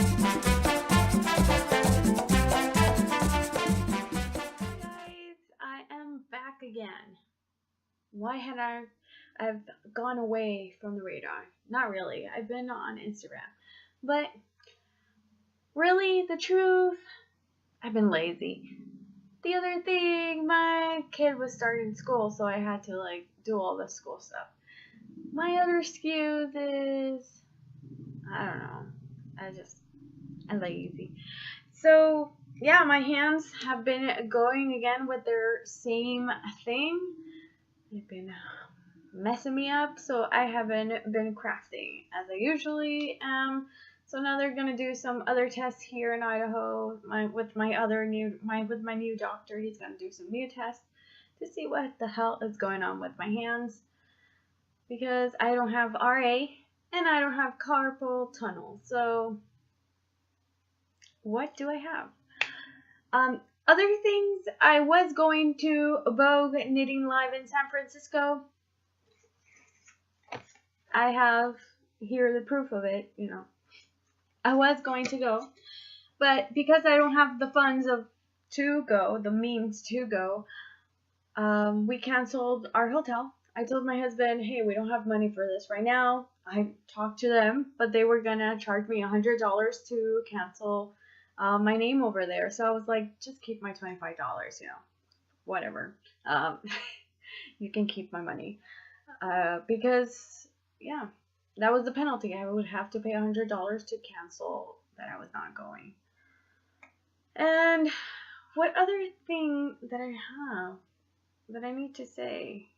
Guys, I am back again. Why had I've gone away from the radar? Not really. I've been on Instagram. But really, the truth, I've been lazy. The other thing, my kid was starting school, so I had to do all the school stuff. My other excuse is, I don't know. I'm lazy. So yeah, my hands have been going again with their same thing. They've been messing me up, so I haven't been crafting as I usually am. So now they're gonna do some other tests here in Idaho. With my new doctor, he's gonna do some new tests to see what the hell is going on with my hands, because I don't have RA and I don't have carpal tunnel. So what do I have? Other things, I was going to Vogue Knitting Live in San Francisco. I have here the proof of it, I was going to go, but because I don't have the funds to go, the means to go, we canceled our hotel. I told my husband, hey, we don't have money for this right now. I talked to them, but they were gonna charge me $100 to cancel my name over there. So I was like, just keep my $25, whatever. You can keep my money. Because, yeah, that was the penalty. I would have to pay $100 to cancel that I was not going. And what other thing that I have that I need to say?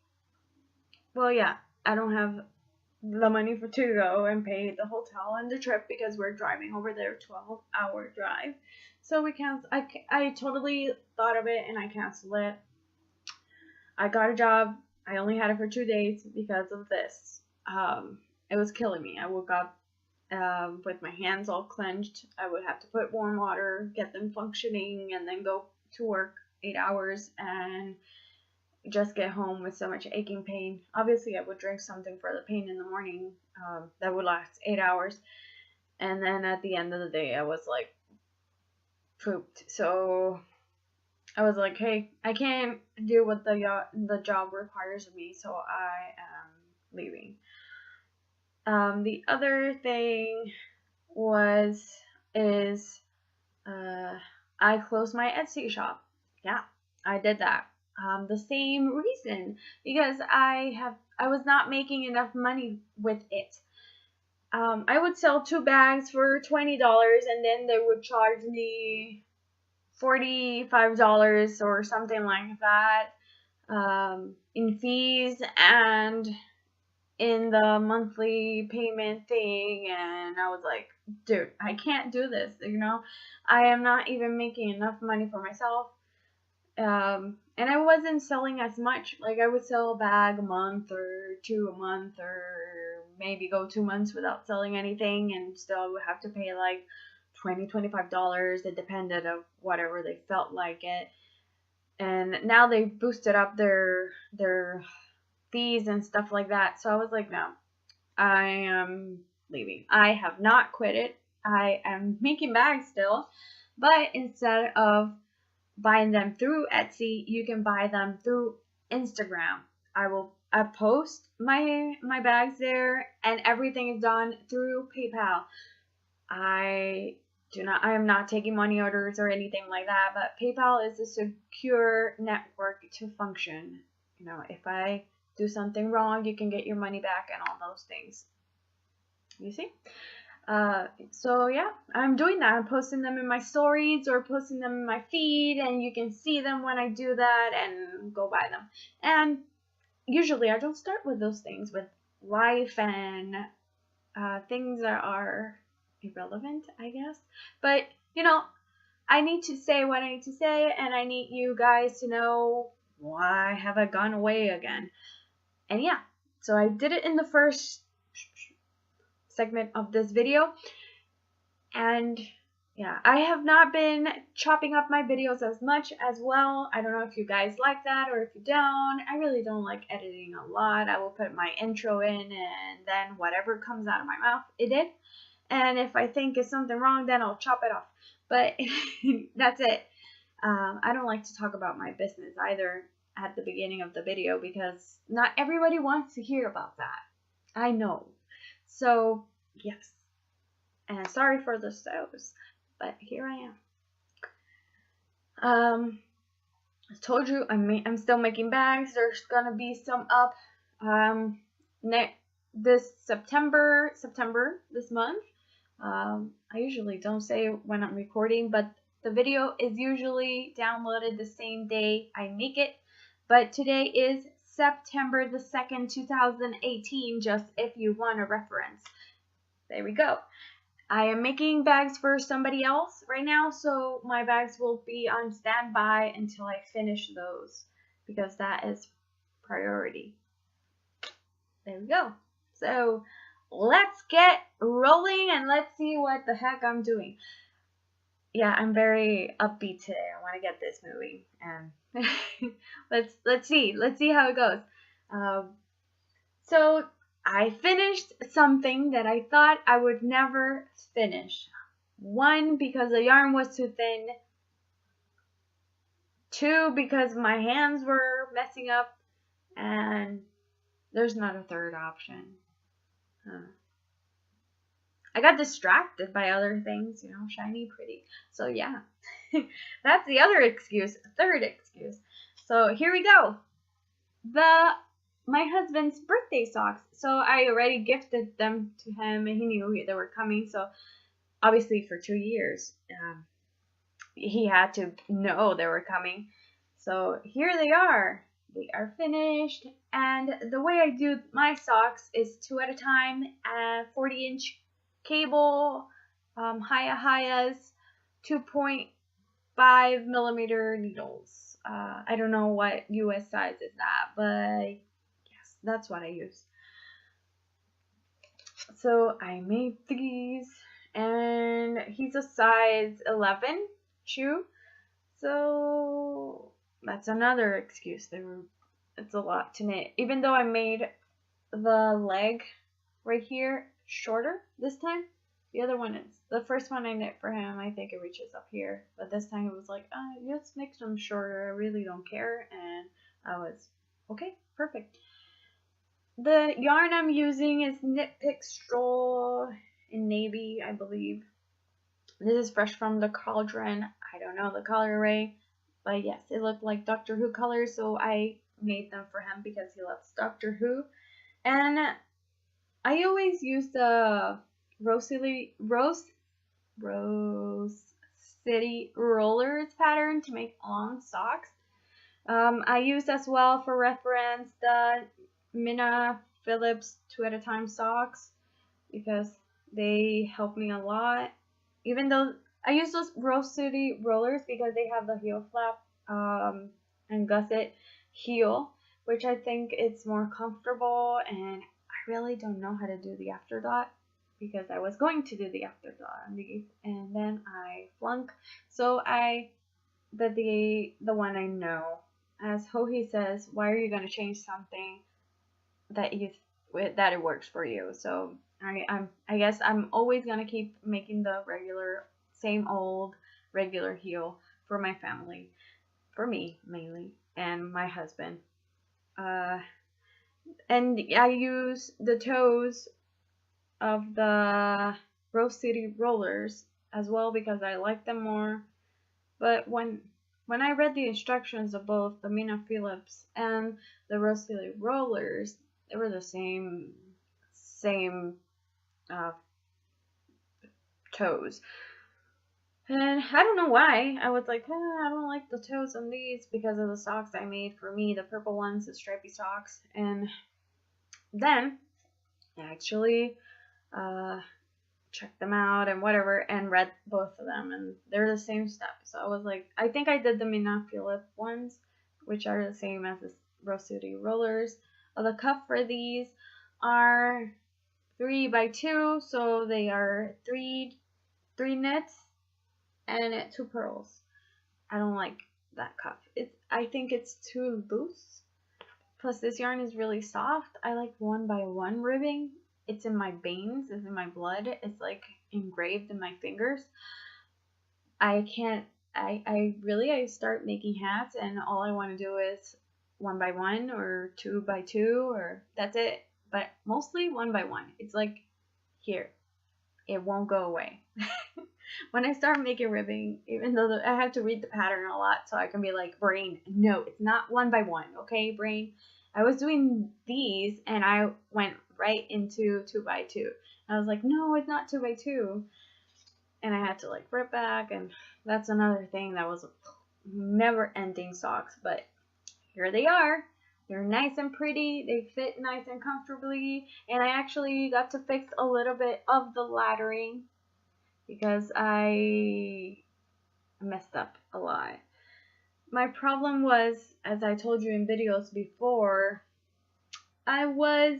Well, yeah, I don't have the money to go and pay the hotel and the trip because we're driving over there, 12-hour drive. So I totally thought of it and I canceled it. I got a job. I only had it for 2 days because of this. It was killing me. I woke up with my hands all clenched. I would have to put warm water, get them functioning, and then go to work 8 hours and just get home with so much aching pain. Obviously, I would drink something for the pain in the morning that would last 8 hours. And then at the end of the day, I was like pooped. So I was like, hey, I can't do what the job requires of me, so I am leaving. The other thing is I closed my Etsy shop. Yeah, I did that. The same reason, because I was not making enough money with it. I would sell 2 bags for $20, and then they would charge me $45 or something like that in fees and in the monthly payment thing. And I was like, dude, I can't do this, I am not even making enough money for myself. And I wasn't selling as much. Like, I would sell a bag a month or 2 a month, or maybe go 2 months without selling anything, and still I would have to pay like $20, $25. It depended of whatever they felt like it. And now they boosted up their fees and stuff like that. So I was like, no, I am leaving. I have not quit it. I am making bags still, but instead of buying them through Etsy, you can buy them through Instagram. I post my bags there, and everything is done through PayPal. I am not taking money orders or anything like that, but PayPal is a secure network to function. If I do something wrong, you can get your money back and all those things. You see? So yeah, I'm doing that. I'm posting them in my stories or posting them in my feed, and you can see them when I do that and go buy them. And usually I don't start with those things, with life and things that are irrelevant, I guess. But I need to say what I need to say, and I need you guys to know why have I gone away again. And yeah, so I did it in the first segment of this video, and yeah, I have not been chopping up my videos as much as well. I don't know if you guys like that or if you don't. I really don't like editing a lot. I will put my intro in, and then whatever comes out of my mouth, it did. and if I think it's something wrong, then I'll chop it off. But that's it. I don't like to talk about my business either at the beginning of the video because not everybody wants to hear about that. I know. So, yes. And sorry for the stoves, but here I am. I told you I'm still making bags. There's gonna be some up this September this month. I usually don't say when I'm recording, but the video is usually downloaded the same day I make it. But today is September the 2nd, 2018, just if you want a reference. There we go. I am making bags for somebody else right now, so my bags will be on standby until I finish those, because that is priority. There we go. So let's get rolling and let's see what the heck I'm doing. Yeah, I'm very upbeat today. I want to get this moving, and let's see how it goes. So I finished something that I thought I would never finish. 1, because the yarn was too thin. 2, because my hands were messing up, and there's not a third option. I got distracted by other things, shiny, pretty. So yeah, that's the other excuse, third excuse. So here we go. My husband's birthday socks. So I already gifted them to him, and he knew they were coming. So obviously for 2 years, he had to know they were coming. So here they are. They are finished. And the way I do my socks is 2 at a time, 40-inch cable, Hayas, 2.5 millimeter needles. I don't know what US size is that, but yes, that's what I use. So I made these, and he's a size 11 shoe, so that's another excuse. It's a lot to knit. Even though I made the leg right here shorter this time, the first one I knit for him, I think it reaches up here, but this time it was like, just make them shorter, I really don't care, and I was, okay, perfect. The yarn I'm using is Knit Pick Stroll in navy, I believe. This is fresh from the cauldron. I don't know the color array, but yes, it looked like Doctor Who colors, so I made them for him because he loves Doctor Who. And I always use the Rose City Rollers pattern to make long socks. I used as well for reference the Minna Phillips 2 at a time socks because they help me a lot. Even though I use those Rose City Rollers because they have the heel flap and gusset heel, which I think it's more comfortable, and I really don't know how to do the afterthought because I was going to do the afterthought on these and then I flunk. So I did the one I know. As Hohi says, why are you going to change something that it works for you? So I guess I'm always going to keep making the same old regular heel for my family, for me mainly, and my husband. And I use the toes of the Rose City Rollers as well because I like them more. But when I read the instructions of both the Minna Phillips and the Rose City Rollers, they were the same toes. And I don't know why. I was like, I don't like the toes on these because of the socks I made for me, the purple ones, the stripy socks. And then I actually checked them out and whatever and read both of them, and they're the same stuff. So I was like, I think I did the Minna Phillips ones, which are the same as the Rose City Rollers. The cuff for these are 3x2, so they are three knits and 2 purls. I don't like that cuff. I think it's too loose. Plus this yarn is really soft. I like 1x1 ribbing it's in my veins, it's in my blood, it's like engraved in my fingers. I can't, I start making hats and all I want to do is 1 by 1 or 2 by 2 or that's it. But mostly 1 by 1. It's like here, it won't go away. When I start making ribbing, even though I have to read the pattern a lot so I can be like, brain, no, it's not 1 by 1, okay, brain? I was doing these and I went right into 2 by 2. I was like, no, it's not 2 by 2. And I had to like rip back, and that's another thing that was never ending socks, but here they are. They're nice and pretty, they fit nice and comfortably, and I actually got to fix a little bit of the laddering because I messed up a lot. My problem was, as I told you in videos before, I was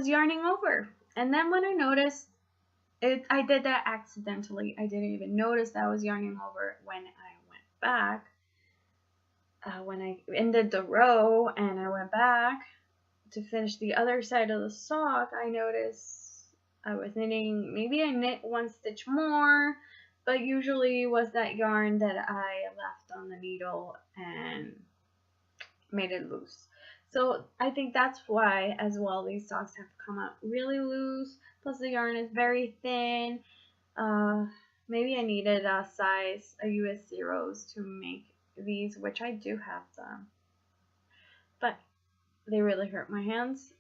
yarning over. And then when I noticed I did that accidentally. I didn't even notice that I was yarning over when I went back. When I ended the row and I went back to finish the other side of the sock, I noticed I was knitting, maybe I knit 1 stitch more, but usually was that yarn that I left on the needle and made it loose. So I think that's why as well these socks have come out really loose, plus the yarn is very thin. Maybe I needed a US 0s to make these, which I do have them, but they really hurt my hands,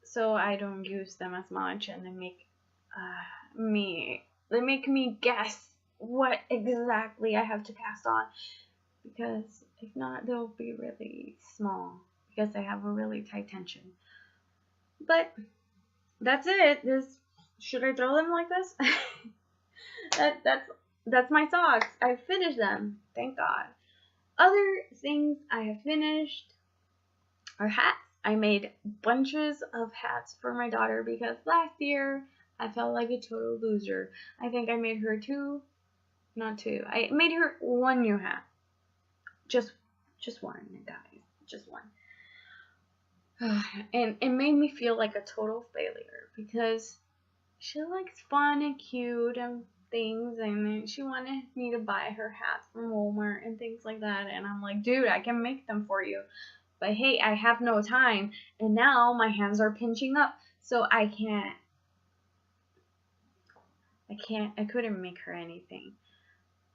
so I don't use them as much, and they make me guess what exactly I have to cast on, because if not they'll be really small because I have a really tight tension. But that's it. Should I throw them like this? That's my socks. I finished them, thank God. Other things I have finished are hats. I made bunches of hats for my daughter because last year I felt like a total loser. I think I made her I made her 1 new hat. Just one, guys. Just one. And it made me feel like a total failure because she likes fun and cute and things, and she wanted me to buy her hats from Walmart and things like that, and I'm like, dude, I can make them for you, but hey, I have no time, and now my hands are pinching up, so I couldn't make her anything.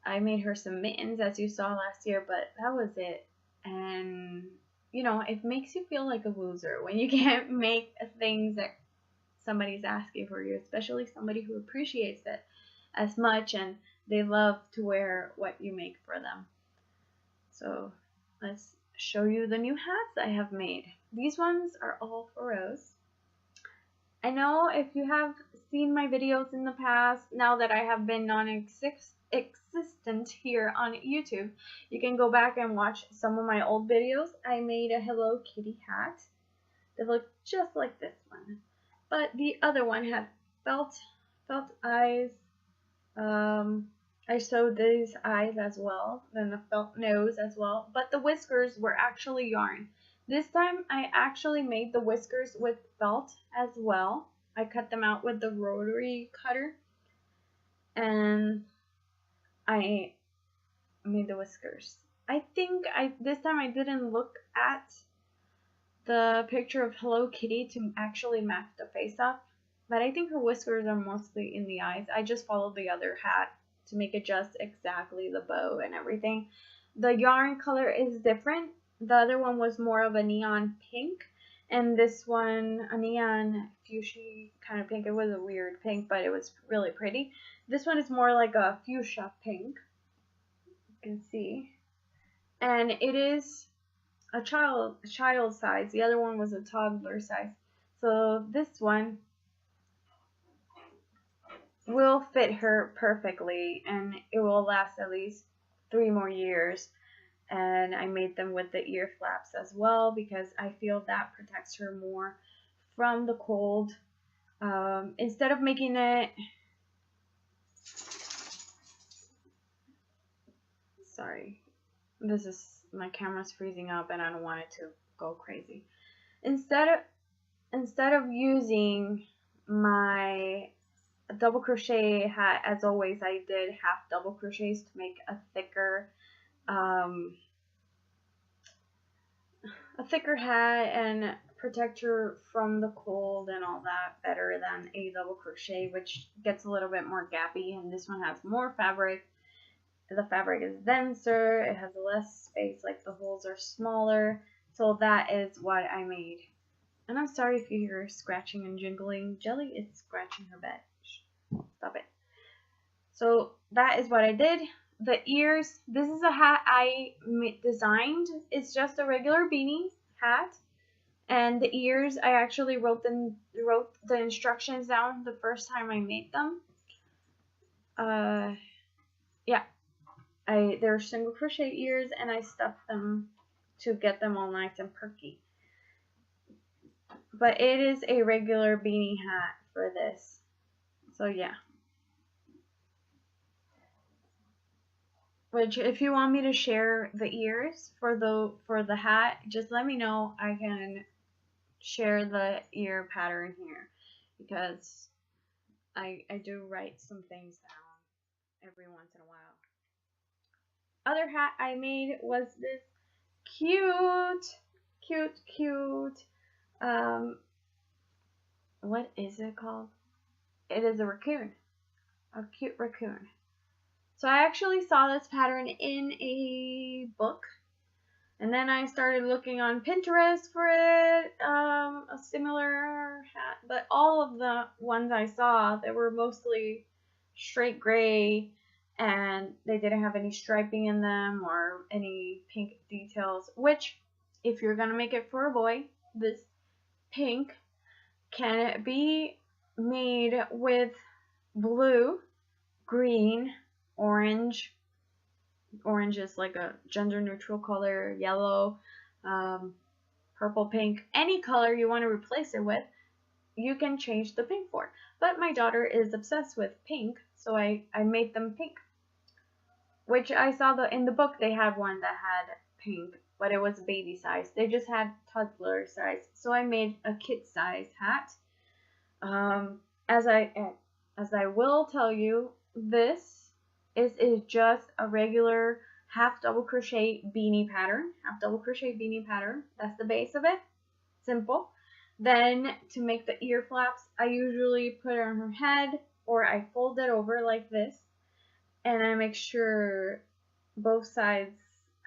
I made her some mittens, as you saw last year, but that was it. And you know, it makes you feel like a loser when you can't make things that somebody's asking for you, especially somebody who appreciates it as much and they love to wear what you make for them. So let's show you the new hats I have made. These ones are all for Rose. I know if you have seen my videos in the past, now that I have been non-existent here on YouTube, you can go back and watch some of my old videos. I made a Hello Kitty hat that looked just like this one, but the other one had felt eyes. I sewed these eyes as well, then the felt nose as well, but the whiskers were actually yarn. This time I actually made the whiskers with felt as well. I cut them out with the rotary cutter, and I made the whiskers. I think this time I didn't look at the picture of Hello Kitty to actually match the face up, but I think her whiskers are mostly in the eyes. I just followed the other hat to make it just exactly the bow and everything. The yarn color is different. The other one was more of a neon pink, and this one a neon fuchsia kind of pink. It was a weird pink, but it was really pretty. This one is more like a fuchsia pink, you can see, and it is a child size. The other one was a toddler size. So this one will fit her perfectly, and it will last at least 3 more years. And I made them with the ear flaps as well because I feel that protects her more from the cold. Instead of making it, sorry, my camera's freezing up and I don't want it to go crazy. Instead instead of using my double crochet hat, as always, I did half double crochets to make a thicker hat and protect her from the cold and all that better than a double crochet, which gets a little bit more gappy. And this one has more fabric. The fabric is denser, it has less space, like the holes are smaller. So that is what I made. And I'm sorry if you hear scratching and jingling. Jelly is scratching her bed. Stop it. So that is what I did. The ears, this is a hat I designed. It's just a regular beanie hat. And the ears, I actually wrote the instructions down the first time I made them. Yeah. They're single crochet ears, and I stuffed them to get them all nice and perky. But it is a regular beanie hat for this. So yeah. Which, if you want me to share the ears for the hat, just let me know. I can share the ear pattern here, because I do write some things down every once in a while. Other hat I made was this cute, what is it called? It is a raccoon, a cute raccoon. So I actually saw this pattern in a book, and then I started looking on Pinterest for it, a similar hat, but all of the ones I saw, they were mostly straight gray, and they didn't have any striping in them or any pink details, which, if you're gonna make it for a boy, this pink can be made with blue, green, orange. Orange is like a gender neutral color, yellow, purple, pink, any color you want to replace it with, you can change the pink for. But my daughter is obsessed with pink, so I made them pink. Which I saw in the book they had one that had pink, but it was baby size. They just had toddler size, so I made a kid size hat. As I will tell you, this is just a regular half double crochet beanie pattern. That's the base of it. Simple. Then to make the ear flaps, I usually put it on her head, or I fold it over like this, and I make sure both sides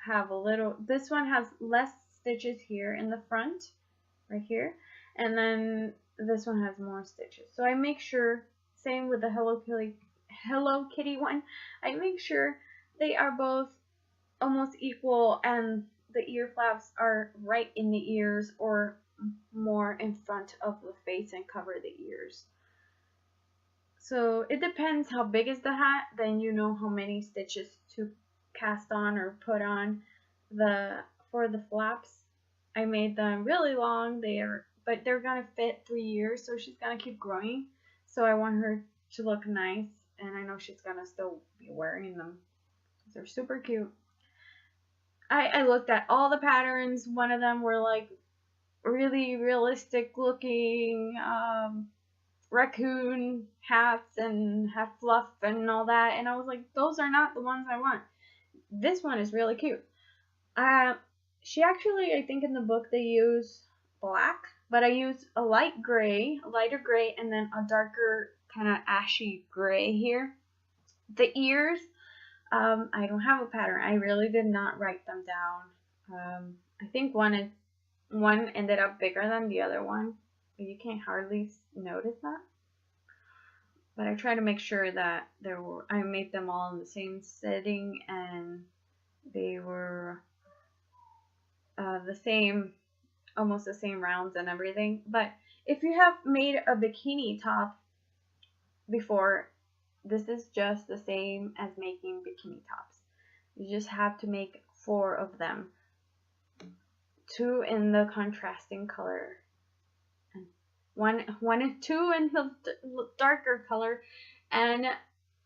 have a little. This one has less stitches here in the front, right here, and then this one has more stitches. So I make sure, same with the Hello Kitty one, I make sure they are both almost equal and the ear flaps are right in the ears or more in front of the face and cover the ears. So it depends how big is the hat, then you know how many stitches to cast on or put on. For the flaps, I made them really long, but they're gonna fit 3 years, so she's gonna keep growing. So I want her to look nice, and I know she's gonna still be wearing them. They're super cute. I looked at all the patterns. One of them were like really realistic looking raccoon hats and have fluff and all that, and I was like, those are not the ones I want. This one is really cute. She actually, I think in the book they use black, but I used a lighter gray, and then a darker kind of ashy gray here. The ears, I don't have a pattern. I really did not write them down. I think one ended up bigger than the other one, but you can't hardly notice that. But I try to make sure that I made them all in the same setting, and they were the same, almost the same rounds and everything. But if you have made a bikini top before, this is just the same as making bikini tops. You just have to make 4 of them, 2 in the contrasting color, and two in the darker color, and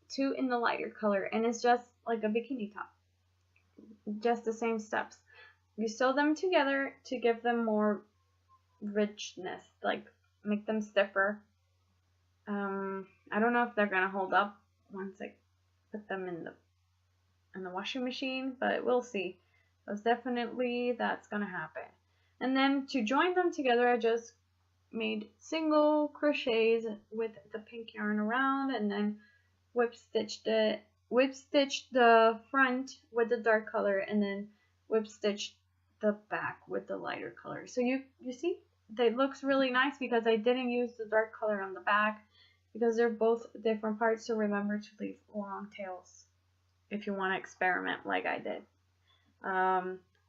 2 in the lighter color, and it's just like a bikini top. Just the same steps. You sew them together to give them more richness, like make them stiffer. I don't know if they're gonna hold up once I put them in the washing machine, but we'll see. But definitely that's gonna happen. And then to join them together, I just made single crochets with the pink yarn around, and then whip stitched the front with the dark color, and then whip stitched the back with the lighter color. So you see, that looks really nice because I didn't use the dark color on the back because they're both different parts. So remember to leave long tails if you want to experiment like I did.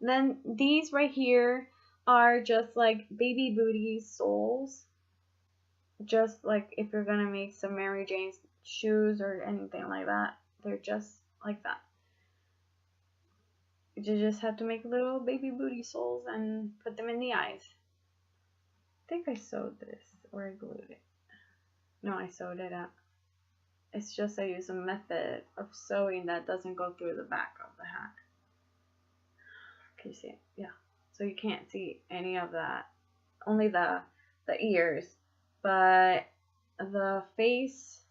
Then these right here are just like baby booty soles, just like if you're gonna make some Mary Jane's shoes or anything like that. They're just like that. You just have to make little baby booty soles and put them in the eyes. I think I sewed this or I glued it. No, I sewed it up. It's just I use a method of sewing that doesn't go through the back of the hat. Can you see it? Yeah. So you can't see any of that. Only the ears. But the face,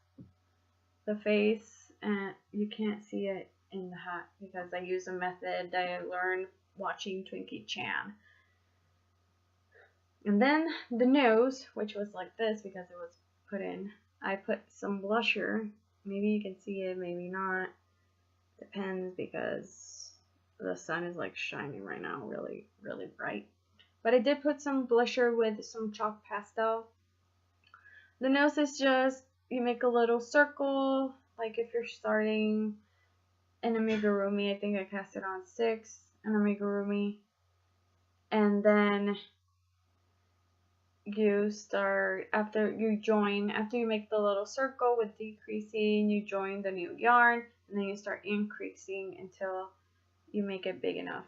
and you can't see it in the hat because I use a method that I learned watching Twinkie Chan. And then the nose, which was like this because it was put in, I put some blusher. Maybe you can see it, maybe not. Depends because the sun is like shining right now, really, really bright. But I did put some blusher with some chalk pastel. The nose is just, you make a little circle, like if you're starting an amigurumi. I think I cast it on 6, an amigurumi. And then you start, after you make the little circle with decreasing, you join the new yarn, and then you start increasing until you make it big enough.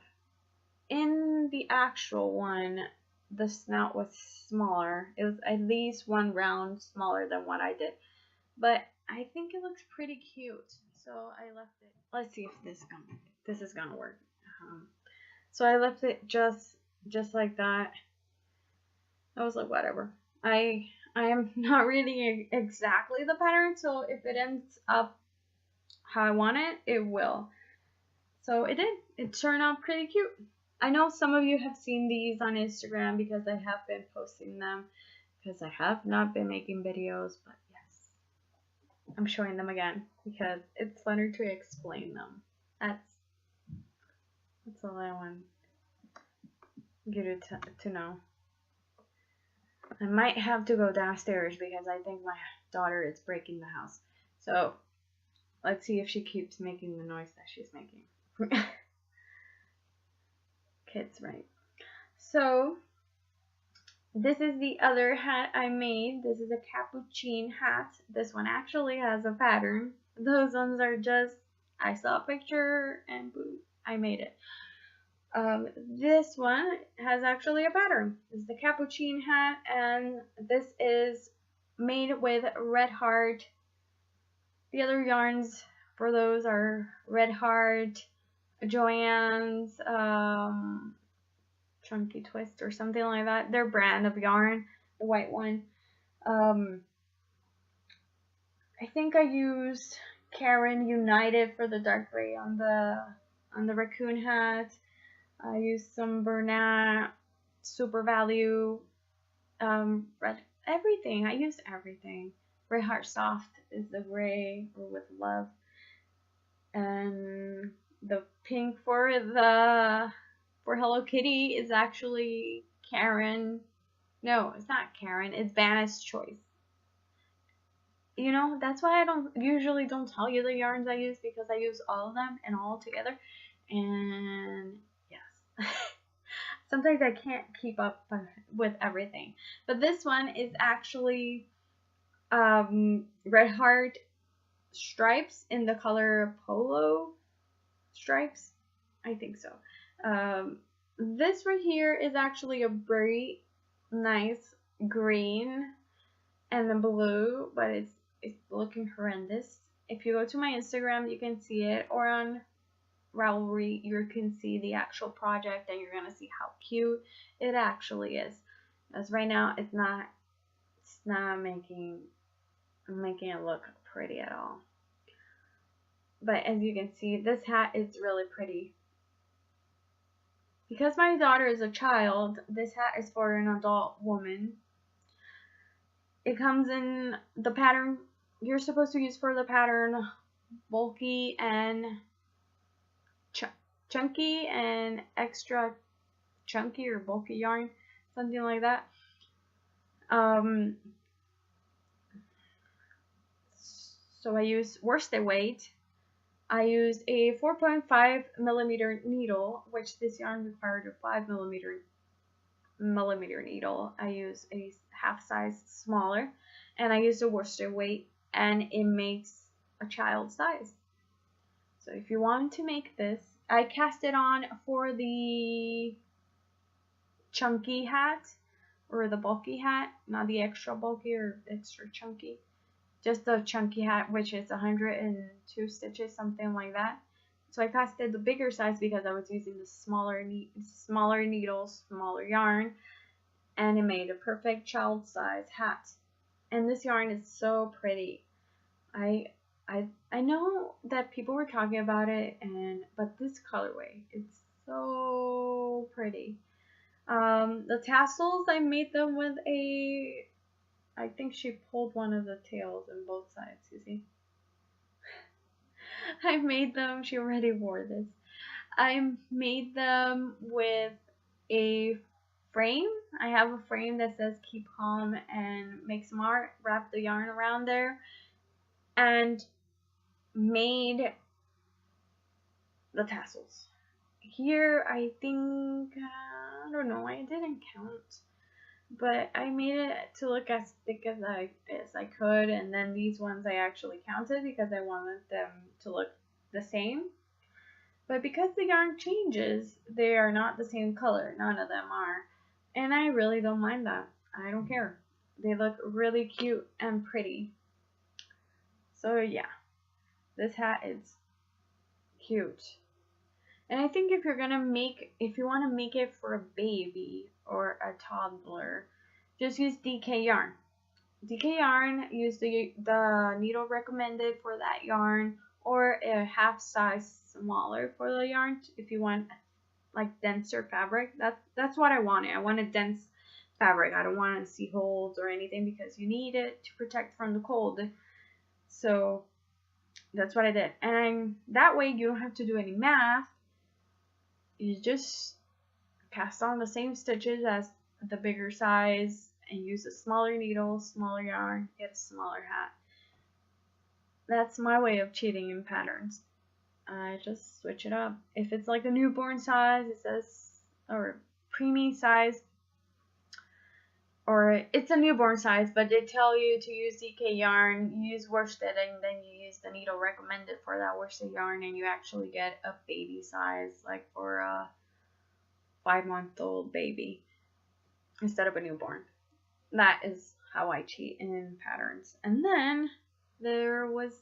In the actual one, the snout was smaller. It was at least 1 round smaller than what I did, but I think it looks pretty cute, so I left it. Let's see if this is gonna work. So I left it just like that. I was like, whatever. I am not reading exactly the pattern, so if it ends up how I want it, it will. So it did. It turned out pretty cute. I know some of you have seen these on Instagram because I have been posting them, because I have not been making videos, but yes, I'm showing them again because it's funner to explain them. That's all I want you to know. I might have to go downstairs because I think my daughter is breaking the house. So let's see if she keeps making the noise that she's making. Kids, right? So this is the other hat I made. This is a capuchin hat. This one actually has a pattern. Those ones are just, I saw a picture and boom, I made it. This one has actually a pattern. This is the capuchin hat, and this is made with Red Heart. The other yarns for those are Red Heart, Joann's, Chunky Twist or something like that. Their brand of yarn, the white one. I think I used Caron United for the dark gray on the raccoon hat. I used some Bernat Super Value, everything. I used everything. Red Heart Soft is the gray, or with love, and the pink for Hello Kitty is actually Caron. No, it's not Caron. It's Vanna's Choice. You know, that's why I usually don't tell you the yarns I use, because I use all of them and all together. And yes, sometimes I can't keep up with everything. But this one is actually Red Heart stripes in the color Polo stripes. I think so. This right here is actually a very nice green and the blue, but it's looking horrendous. If you go to my Instagram, you can see it, or on Ravelry, you can see the actual project, and you're gonna see how cute it actually is. As right now, it's not making it look pretty at all. But as you can see, this hat is really pretty. Because my daughter is a child, this hat is for an adult woman. It comes in the pattern you're supposed to use for the pattern bulky and chunky and extra chunky or bulky yarn, something like that. So I use worsted weight. I used a 4.5 millimeter needle, which this yarn required a 5 millimeter needle. I use a half size smaller, and I used a worsted weight, and it makes a child size. So if you want to make this, I cast it on for the chunky hat or the bulky hat, not the extra bulky or extra chunky, just the chunky hat, which is 102 stitches, something like that. So I casted the bigger size because I was using the smaller needles, smaller yarn, and it made a perfect child size hat. And this yarn is so pretty. I know that people were talking about it, but this colorway, it's so pretty. The tassels, I made them with I think she pulled one of the tails on both sides, you see. I made them, she already wore this. I made them with a frame. I have a frame that says keep calm and make smart, wrap the yarn around there, and made the tassels. Here, I think, I don't know, I didn't count, but I made it to look as thick as I could, and then these ones I actually counted because I wanted them to look the same. But because the yarn changes, they are not the same color. None of them are. And I really don't mind that. I don't care. They look really cute and pretty. So yeah, this hat is cute. And I think if you want to make it for a baby or a toddler, just use DK yarn. DK yarn, use the needle recommended for that yarn, or a half size smaller for the yarn if you want like denser fabric. That's what I wanted. I wanted dense fabric. I don't want to see holes or anything because you need it to protect from the cold. So that's what I did. And that way you don't have to do any math. You just cast on the same stitches as the bigger size and use a smaller needle, smaller yarn, get a smaller hat. That's my way of cheating in patterns. I just switch it up. If it's like a newborn size, it says, or preemie size, or it's a newborn size, but they tell you to use DK yarn, you use worsted, and then you use the needle recommended for that worsted yarn, and you actually get a baby size, like for a 5-month-old baby instead of a newborn. That is how I cheat in patterns. And then there was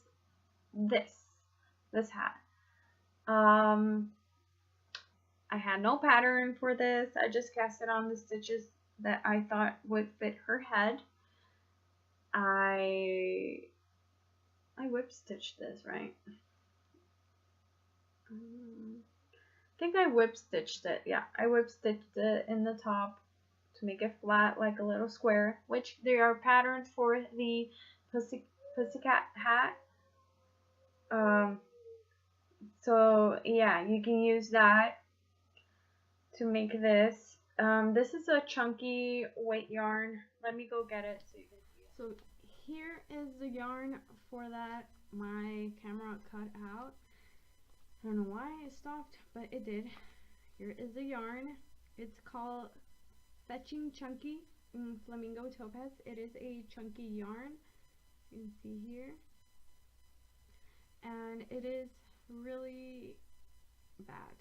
this hat. I had no pattern for this. I just cast it on the stitches that I thought would fit her head. I whip stitched this, right? I think I whip stitched it. Yeah, I whip stitched it in the top to make it flat like a little square, which there are patterns for the pussycat hat. So yeah, you can use that to make this. This is a chunky weight yarn. Let me go get it so you can see it. So here is the yarn for that. My camera cut out. I don't know why it stopped, but it did. Here is the yarn. It's called Fetching Chunky Flamingo Topaz. It is a chunky yarn. You can see here. And it is really bad.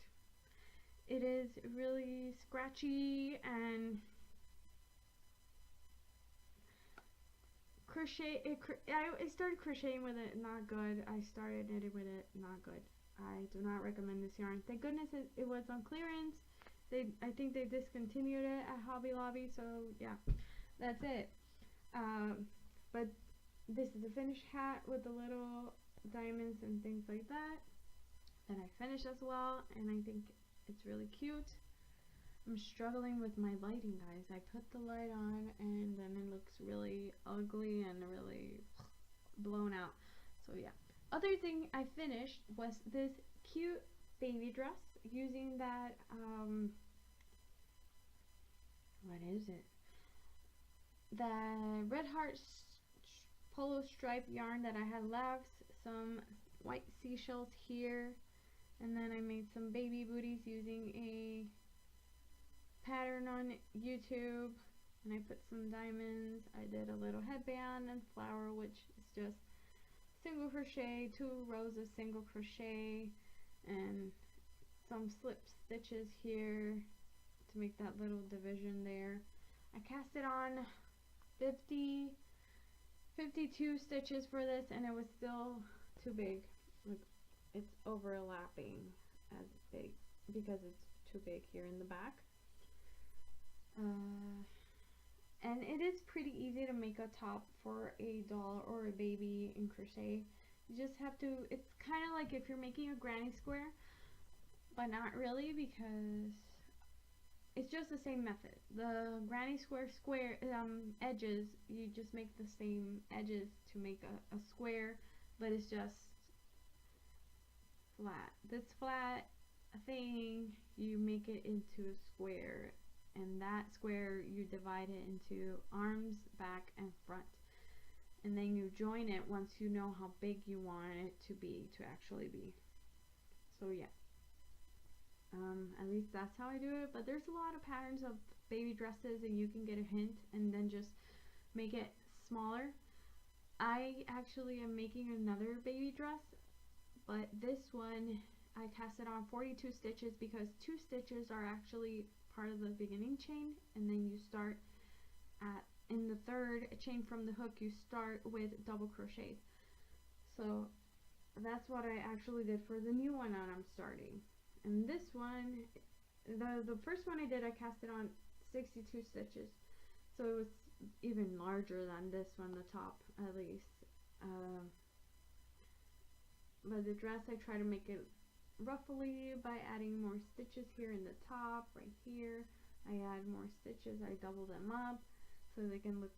It is really scratchy and I started crocheting with it, not good. I started knitting with it, not good. I do not recommend this yarn. Thank goodness it was on clearance, I think they discontinued it at Hobby Lobby, so yeah, that's it. But this is a finished hat with the little diamonds and things like that I finished as well, and I think it's really cute. I'm struggling with my lighting, guys. I put the light on and then it looks really ugly and really blown out. So yeah. Other thing I finished was this cute baby dress using that what is it? The Red Heart polo stripe yarn that I had left, some white seashells here, and then I made some baby booties using a pattern on YouTube, and I put some diamonds. I did a little headband and flower, which is just single crochet, 2 rows of single crochet, and some slip stitches here to make that little division there. I cast it on 52 stitches for this, and it was still too big. Like, it's overlapping as big because it's too big here in the back. And it is pretty easy to make a top for a doll or a baby in crochet. You just have to, it's kind of like if you're making a granny square, but not really, because it's just the same method. The granny square edges, you just make the same edges to make a square, but it's just flat. This flat thing, you make it into a square, and that square you divide it into arms, back, and front, and then you join it once you know how big you want it to actually be. So yeah, at least that's how I do it. But there's a lot of patterns of baby dresses, and you can get a hint and then just make it smaller. I actually am making another baby dress, but this one I cast it on 42 stitches because 2 stitches are actually part of the beginning chain, and then you start at, in the third chain from the hook, you start with double crochets. So that's what I actually did for the new one that I'm starting. And this one, the first one I did, I cast it on 62 stitches, so it was even larger than this one, the top at least. But the dress, I try to make it ruffly by adding more stitches here in the top, right here. I add more stitches, I double them up so they can look,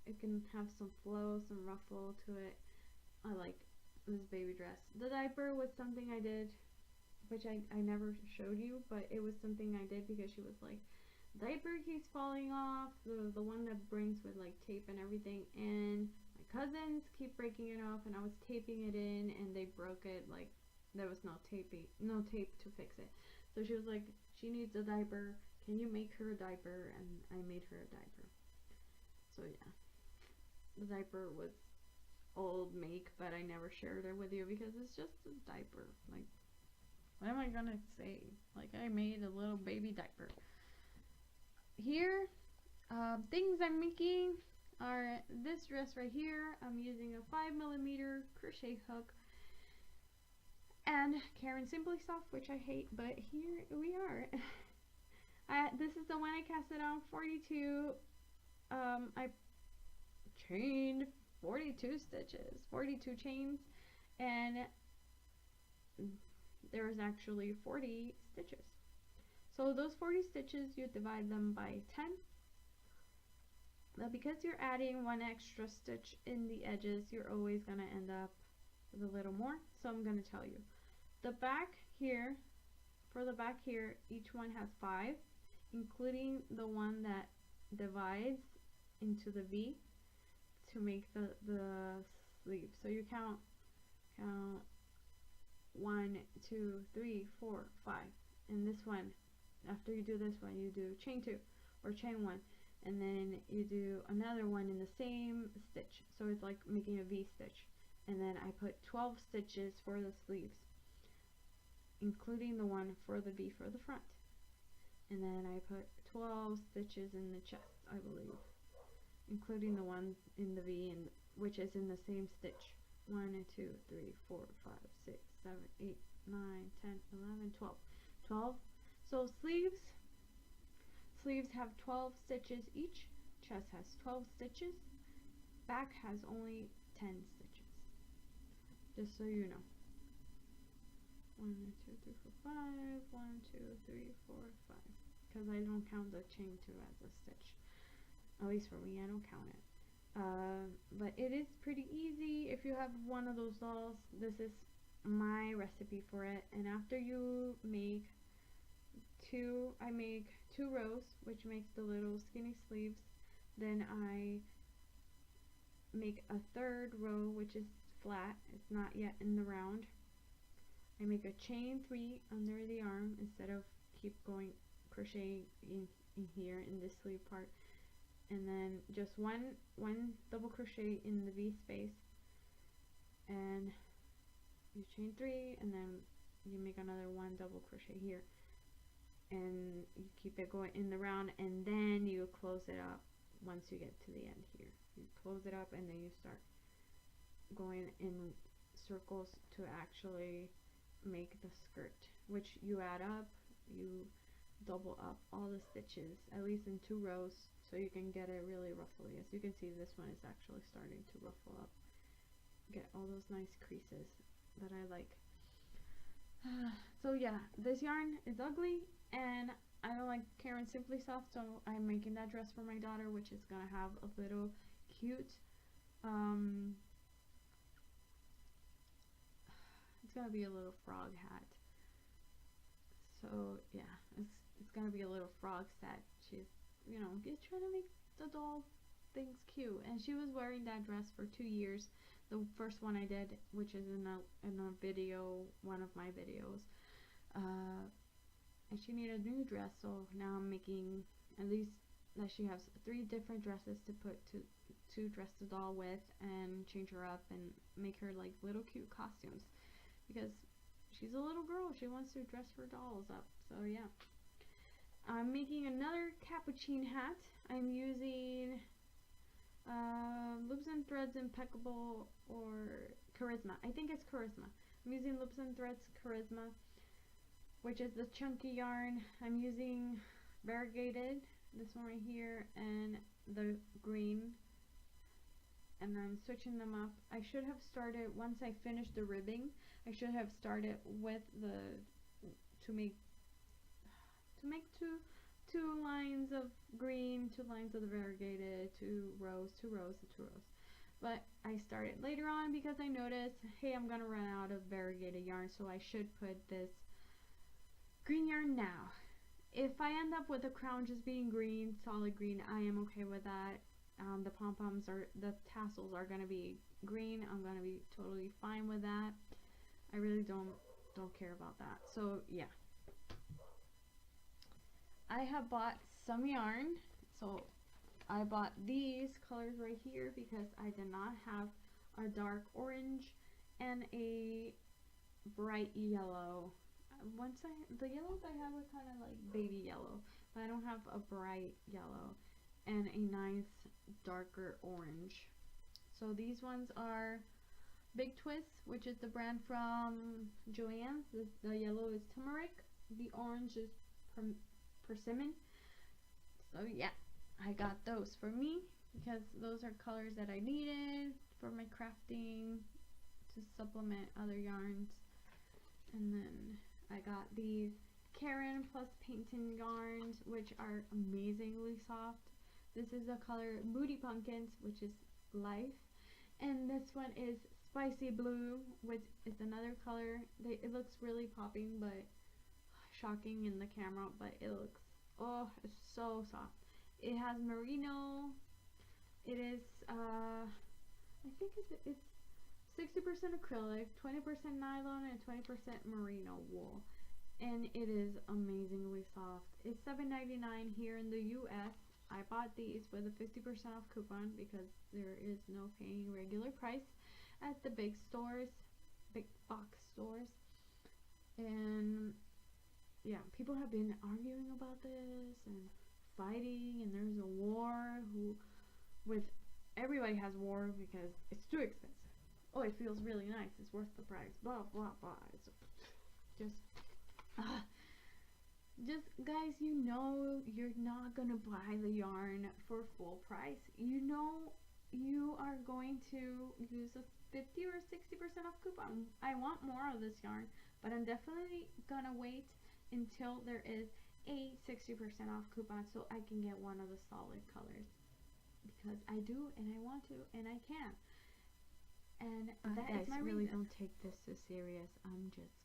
it can have some flow, some ruffle to it. I like this baby dress. The diaper was something I did, which I never showed you, but it was something I did because she was like, diaper keeps falling off, the one that brings with like tape and everything, and my cousins keep breaking it off, and I was taping it in and they broke it. Like, there was no tape to fix it. So she was like, she needs a diaper, can you make her a diaper? And I made her a diaper. So yeah, the diaper was old make, but I never shared it with you because it's just a diaper. Like, what am I gonna say? Like, I made a little baby diaper. Here, things I'm making are this dress right here. I'm using a 5mm crochet hook and Caron Simply Soft, which I hate, but here we are. This is the one I casted on 42. I chained 42 stitches, 42 chains, and there was actually 40 stitches. So those 40 stitches, you divide them by 10. Now, because you're adding 1 extra stitch in the edges, you're always going to end up with a little more. So I'm going to tell you. The back here, for the back here, each one has 5, including the one that divides into the V to make the sleeve. So you count 1, 2, 3, 4, 5. And this one, after you do this one, you do chain 2 or chain 1, and then you do another one in the same stitch. So it's like making a V stitch. And then I put 12 stitches for the sleeves, including the one for the V for the front. And then I put 12 stitches in the chest, I believe, including the one in the V, and which is in the same stitch. 1, 2, 3, 4, 5, 6, 7, 8, 9, 10, 11, 12. 12. So sleeves, sleeves have 12 stitches each, chest has 12 stitches, back has only 10 stitches, just so you know. 1, 2, 3, 4, 5, 1, 2, 3, 4, 5, because I don't count the chain 2 as a stitch, at least for me, I don't count it. But it is pretty easy. If you have one of those dolls, this is my recipe for it. And after you make I make 2 rows, which makes the little skinny sleeves. Then I make a 3rd row, which is flat, it's not yet in the round. I make a chain 3 under the arm instead of keep going crocheting in here in this sleeve part, and then just one double crochet in the V space, and you chain 3, and then you make another 1 double crochet here, and you keep it going in the round, and then you close it up once you get to the end here. You close it up, and then you start going in circles to actually make the skirt, which you add up, you double up all the stitches, at least in 2 rows, so you can get it really ruffly. As you can see, this one is actually starting to ruffle up, get all those nice creases that I like. So yeah, this yarn is ugly, and I don't like Caron Simply Soft, so I'm making that dress for my daughter, which is gonna have a little cute it's gonna be a little frog hat. So yeah, it's gonna be a little frog set. She's, you know, trying to make the doll things cute, and she was wearing that dress for 2 years. The first one I did, which is in a video, one of my videos, and she needed a new dress, so now I'm making at least that she has 3 different dresses to put to dress the doll with and change her up and make her like little cute costumes, because she's a little girl, she wants to dress her dolls up. So yeah, I'm making another capuchin hat. I'm using Loops and Threads Impeccable or Charisma. I think it's Charisma. I'm using Loops and Threads Charisma, which is the chunky yarn. I'm using variegated, this one right here, and the green, and I'm switching them up. I should have started, once I finished the ribbing, I should have started with to make two lines of green, 2 lines of the variegated, 2 rows, 2 rows, 2 rows. But I started later on because I noticed, hey, I'm gonna run out of variegated yarn, so I should put this green yarn now. If I end up with the crown just being green, solid green, I am okay with that. The pom-poms the tassels are gonna be green. I'm gonna be totally fine with that. I really don't care about that. So yeah, I have bought some yarn. So I bought these colors right here because I did not have a dark orange and a bright yellow. The yellows I have are kind of like baby yellow, but I don't have a bright yellow and a nice darker orange. So these ones are Big Twist, which is the brand from Joann's. The yellow is turmeric, the orange is persimmon. So yeah, I got those for me because those are colors that I needed for my crafting to supplement other yarns. And then I got these Caron plus Painting yarns, which are amazingly soft. This is the color Moody Pumpkins, which is life, and this one is Spicy Blue, which is another color. It looks really popping but shocking in the camera, but it looks, oh, it's so soft. It has merino. It is I think it's 60% acrylic, 20% nylon, and 20% merino wool, and it is amazingly soft. It's $7.99 here in the US. I bought these with a 50% off coupon because there is no paying regular price at the big stores, big box stores. And yeah, people have been arguing about this and fighting, and there's a war everybody has war because it's too expensive. Oh, it feels really nice, it's worth the price, blah blah blah. It's just just guys, you know you're not gonna buy the yarn for full price. You know you are going to use a 50 or 60% off coupon. I want more of this yarn, but I'm definitely gonna wait until there is a 60% off coupon so I can get one of the solid colors, because I do and I want to and I can. And that guys, is my really reason. don't take this so serious. I'm just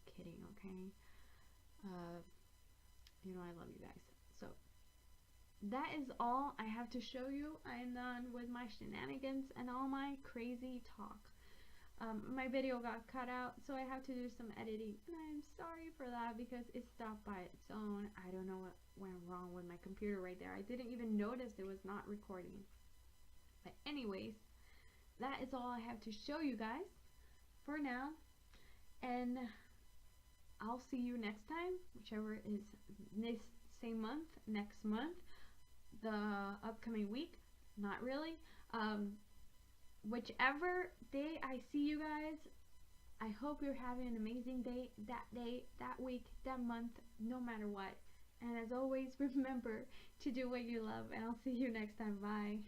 kidding, okay? You know I love you guys. So that is all I have to show you. I'm done with my shenanigans and all my crazy talk. My video got cut out, so I have to do some editing, and I'm sorry for that because it stopped by its own. I don't know what went wrong with my computer right there. I didn't even notice it was not recording. But anyways, that is all I have to show you guys for now, and I'll see you next time, whichever is this same month, next month, the upcoming week, not really. Whichever day I see you guys, I hope you're having an amazing day, that week, that month, no matter what. And as always, remember to do what you love, and I'll see you next time. Bye.